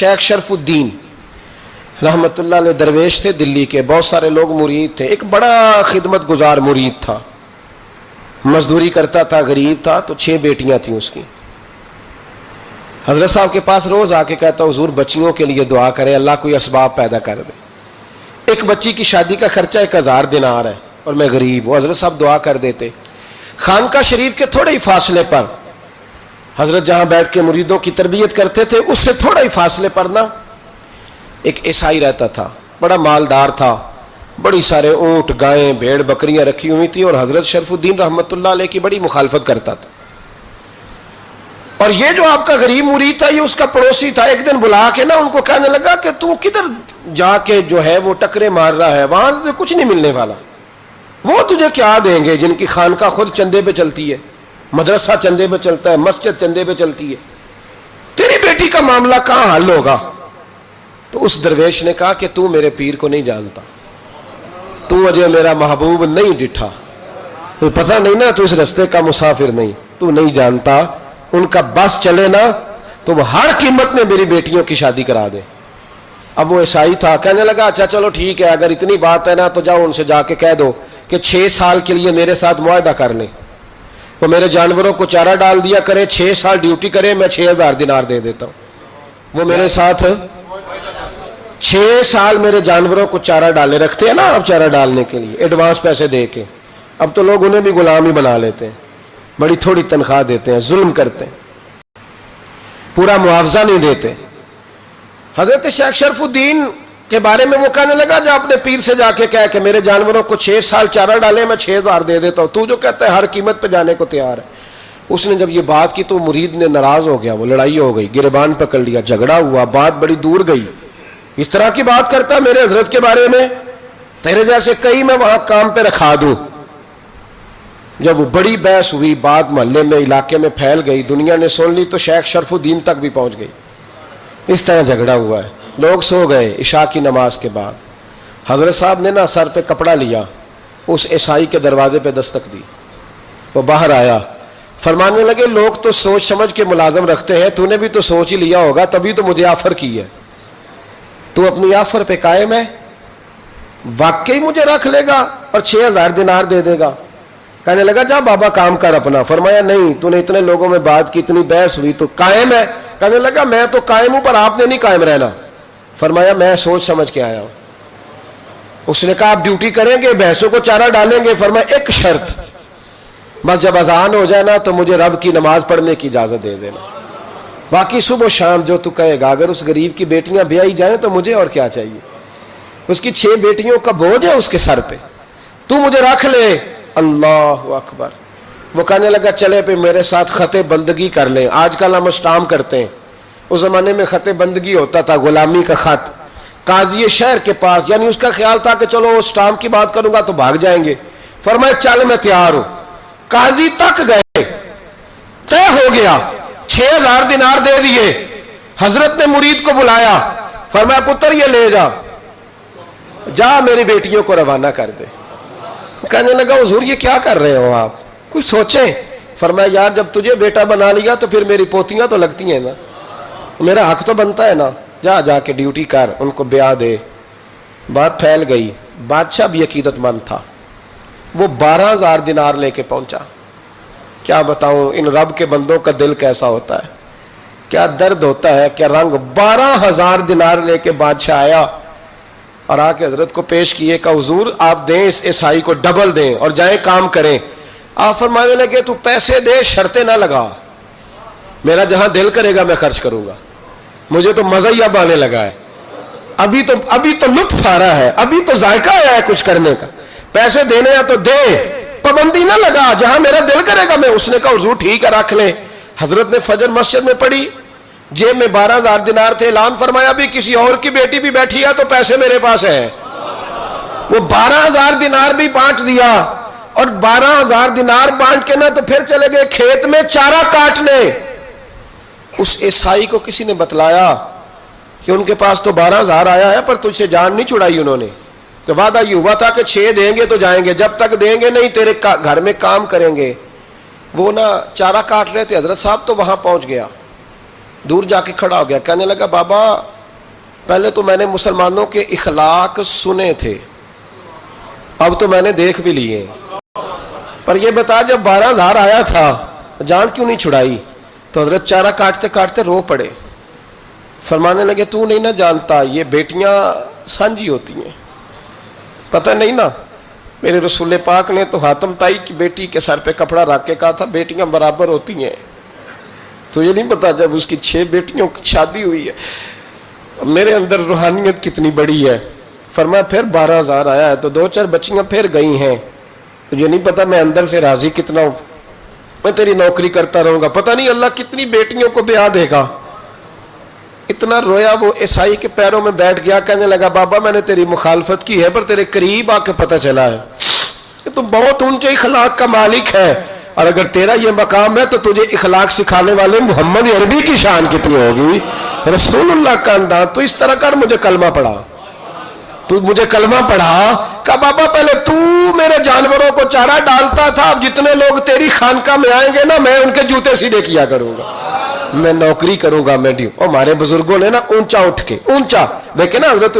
شیخ شرف الدین رحمت اللہ علیہ درویش تھے دلی کے، بہت سارے لوگ مرید تھے. ایک بڑا خدمت گزار مرید تھا، مزدوری کرتا تھا، غریب تھا. تو 6 بیٹیاں تھیں اس کی. حضرت صاحب کے پاس روز آ کے کہتا حضور بچیوں کے لیے دعا کرے، اللہ کوئی اسباب پیدا کر دے. ایک بچی کی شادی کا خرچہ 1000 دینار ہے اور میں غریب ہوں. حضرت صاحب دعا کر دیتے. خانقاہ شریف کے تھوڑے ہی فاصلے پر حضرت جہاں بیٹھ کے مریدوں کی تربیت کرتے تھے، اس سے تھوڑا ہی فاصلے پر نا ایک عیسائی رہتا تھا، بڑا مالدار تھا، بڑی سارے اونٹ، گائیں، بھیڑ، بکریاں رکھی ہوئی تھی، اور حضرت شرف الدین رحمت اللہ علیہ کی بڑی مخالفت کرتا تھا. اور یہ جو آپ کا غریب مرید تھا یہ اس کا پڑوسی تھا. ایک دن بلا کے نا ان کو کہنے لگا کہ تو کدھر جا کے جو ہے وہ ٹکرے مار رہا ہے، وہاں سے کچھ نہیں ملنے والا. وہ تجھے کیا دیں گے جن کی خانقاہ خود چندے پہ چلتی ہے، مدرسہ چندے پہ چلتا ہے، مسجد چندے پہ چلتی ہے، تیری بیٹی کا معاملہ کہاں حل ہوگا؟ تو اس درویش نے کہا کہ تو میرے پیر کو نہیں جانتا، تو مجھے میرا محبوب نہیں ڈٹھا، تو پتہ نہیں نا، تو اس رستے کا مسافر نہیں، تو نہیں جانتا. ان کا بس چلے نا تو وہ ہر قیمت میں میری بیٹیوں کی شادی کرا دے. اب وہ عیسائی تھا، کہنے لگا اچھا چلو ٹھیک ہے، اگر اتنی بات ہے نا تو جاؤ ان سے جا کے کہہ دو کہ 6 سال کے لیے میرے ساتھ معاہدہ کر لیں. وہ میرے جانوروں کو چارہ ڈال دیا کرے، 6 سال ڈیوٹی کرے، میں 6000 دینار دے دیتا ہوں. وہ میرے ساتھ 6 سال میرے جانوروں کو چارہ ڈالے رکھتے ہیں نا، اب چارہ ڈالنے کے لیے ایڈوانس پیسے دے کے. اب تو لوگ انہیں بھی غلام ہی بنا لیتے ہیں، بڑی تھوڑی تنخواہ دیتے ہیں، ظلم کرتے ہیں، پورا معاوضہ نہیں دیتے. حضرت شیخ شرف الدین کے بارے میں وہ کہنے لگا جا اپنے پیر سے جا کے کہہ کہ میرے جانوروں کو 6 سال چارہ ڈالے، میں 6000 دے دیتا ہوں، تو جو کہتا ہے ہر قیمت پہ جانے کو تیار ہے. اس نے جب یہ بات کی تو مرید نے ناراض ہو گیا، وہ لڑائی ہو گئی، گریبان پکڑ لیا، جھگڑا ہوا، بات بڑی دور گئی. اس طرح کی بات کرتا میرے حضرت کے بارے میں، تیرے جیسے کئی میں وہاں کام پہ رکھا دوں. جب وہ بڑی بحث ہوئی، بات محلے میں، علاقے میں پھیل گئی، دنیا نے سن لی، تو شیخ شرف الدین تک بھی پہنچ گئی. اس طرح جھگڑا ہوا ہے. لوگ سو گئے عشاء کی نماز کے بعد. حضرت صاحب نے نا سر پہ کپڑا لیا، اس عیسائی کے دروازے پہ دستک دی. وہ باہر آیا، فرمانے لگے لوگ تو سوچ سمجھ کے ملازم رکھتے ہیں، تو نے بھی تو سوچ ہی لیا ہوگا، تبھی تو مجھے آفر کی ہے. تو اپنی آفر پہ قائم ہے؟ واقعی مجھے رکھ لے گا اور 6000 دینار دے دے گا؟ کہنے لگا جا بابا کام کر اپنا. فرمایا نہیں، تو نے اتنے لوگوں میں بات کی، اتنی بحث ہوئی، تو قائم ہے؟ کہنے لگا میں تو قائم ہوں، پر آپ نے نہیں قائم رہنا. فرمایا میں سوچ سمجھ کے آیا ہوں. اس نے کہا آپ ڈیوٹی کریں گے، بحثوں کو چارہ ڈالیں گے؟ فرمایا ایک شرط، بس جب اذان ہو جائے نا تو مجھے رب کی نماز پڑھنے کی اجازت دے دینا، باقی صبح و شام جو تو کہے گا. اگر اس غریب کی بیٹیاں بیائی جائیں تو مجھے اور کیا چاہیے؟ اس کی 6 بیٹیوں کا بوجھ ہے اس کے سر پہ، تو مجھے رکھ لے. اللہ اکبر. وہ کہنے لگا چلے پہ میرے ساتھ خط بندگی کر لیں. آج کل ہم اسٹام کرتے ہیں، اس زمانے میں خط بندگی ہوتا تھا، غلامی کا خط. قاضی شہر کے پاس، یعنی اس کا خیال تھا کہ چلو اسٹام کی بات کروں گا تو بھاگ جائیں گے. فرمایا چل میں تیار ہوں. قاضی تک گئے، طے ہو گیا، 6000 دینار دے دیے. حضرت نے مرید کو بلایا، فرمایا پتر یہ لے جا، جا میری بیٹیوں کو روانہ کر دے. کہنے لگا حضور یہ کیا کر رہے ہو آپ، کچھ سوچیں. فرمایا یار جب تجھے بیٹا بنا لیا تو پھر میری پوتیاں تو لگتی ہیں نا، میرا حق تو بنتا ہے نا، جا کے ڈیوٹی کر، ان کو بیاہ دے. بات پھیل گئی. بادشاہ بھی عقیدت مند تھا، وہ 12000 دینار لے کے پہنچا. کیا بتاؤں ان رب کے بندوں کا دل کیسا ہوتا ہے، کیا درد ہوتا ہے، کیا رنگ. 12000 دینار لے کے بادشاہ آیا اور آ کے حضرت کو پیش کیے کہ حضور آپ دیں اس عیسائی کو ڈبل دیں اور جائیں کام کریں. آپ فرمانے لگے تو پیسے دے، شرطیں نہ لگا، میرا جہاں دل کرے گا میں خرچ کروں گا. مجھے تو مزہ ہی اب آنے لگا ہے، ابھی تو لطف آ رہا ہے، ابھی تو ذائقہ آیا ہے کچھ کرنے کا. پیسے دینے ہیں تو دے، پابندی نہ لگا، جہاں میرا دل کرے گا میں. اس نے کہا حضور ٹھیک ہے رکھ لیں. حضرت نے فجر مسجد میں پڑھی، جیب میں 12000 دینار تھے. اعلان فرمایا بھی کسی اور کی بیٹی بھی بیٹھی ہے تو پیسے میرے پاس ہیں. وہ 12000 دینار بھی بانٹ دیا، اور 12000 دینار بانٹ کے نا تو پھر چلے گئے کھیت میں چارہ کاٹنے. اس عیسائی کو کسی نے بتلایا کہ ان کے پاس تو 12000 آیا ہے، پر تجھ سے جان نہیں چھڑائی انہوں نے، کہ وعدہ یہ ہوا تھا کہ 6 دیں گے تو جائیں گے، جب تک دیں گے نہیں تیرے گھر میں کام کریں گے. وہ نا چارہ کاٹ رہے تھے، حضرت صاحب تو وہاں پہنچ گیا. دور جا کے کھڑا ہو گیا, کہنے لگا بابا پہلے تو میں نے مسلمانوں کے اخلاق سنے تھے, اب تو میں نے دیکھ بھی لیے, پر یہ بتا جب 12,000 آیا تھا جان کیوں نہیں چھڑائی؟ تو حضرت چارہ کاٹتے کاٹتے رو پڑے, فرمانے لگے تو نہیں نہ جانتا یہ بیٹیاں سانجی ہوتی ہیں, پتہ نہیں نا, میرے رسول پاک نے تو حاتم تائی کی بیٹی کے سر پہ کپڑا رکھ کے کہا تھا بیٹیاں برابر ہوتی ہیں, تو یہ نہیں پتا جب اس کی 6 بیٹیوں کی شادی ہوئی ہے میرے اندر روحانیت کتنی بڑی ہے. فرمایا پھر 12,000 آیا ہے تو 2-4 بچیاں پھر گئی ہیں, تجھے نہیں پتا میں اندر سے راضی کتنا ہوں, میں تیری نوکری کرتا رہوں گا, پتہ نہیں اللہ کتنی بیٹیوں کو بیاہ دے گا. اتنا رویا وہ عیسائی کے پیروں میں بیٹھ گیا, کہنے لگا بابا میں نے تیری مخالفت کی ہے پر تیرے قریب آ کے پتہ چلا ہے کہ تو بہت اونچے اخلاق کا مالک ہے, اور اگر تیرا یہ مقام ہے تو تجھے اخلاق سکھانے والے محمد عربی کی شان کتنی ہوگی, رسول اللہ کا انداز. تو اس طرح کر, مجھے کلمہ پڑھا, تو مجھے کلمہ پڑھا. کہا بابا پہلے تو میرے جانوروں کو چارہ ڈالتا تھا, اب جتنے لوگ تیری خانقاہ میں آئیں گے نا میں ان کے جوتے سیدھے کیا کروں گا, میں نوکری کروں گا, میں ہمارے بزرگوں نے نا اونچا اٹھ کے اونچا دیکھے نا حضرت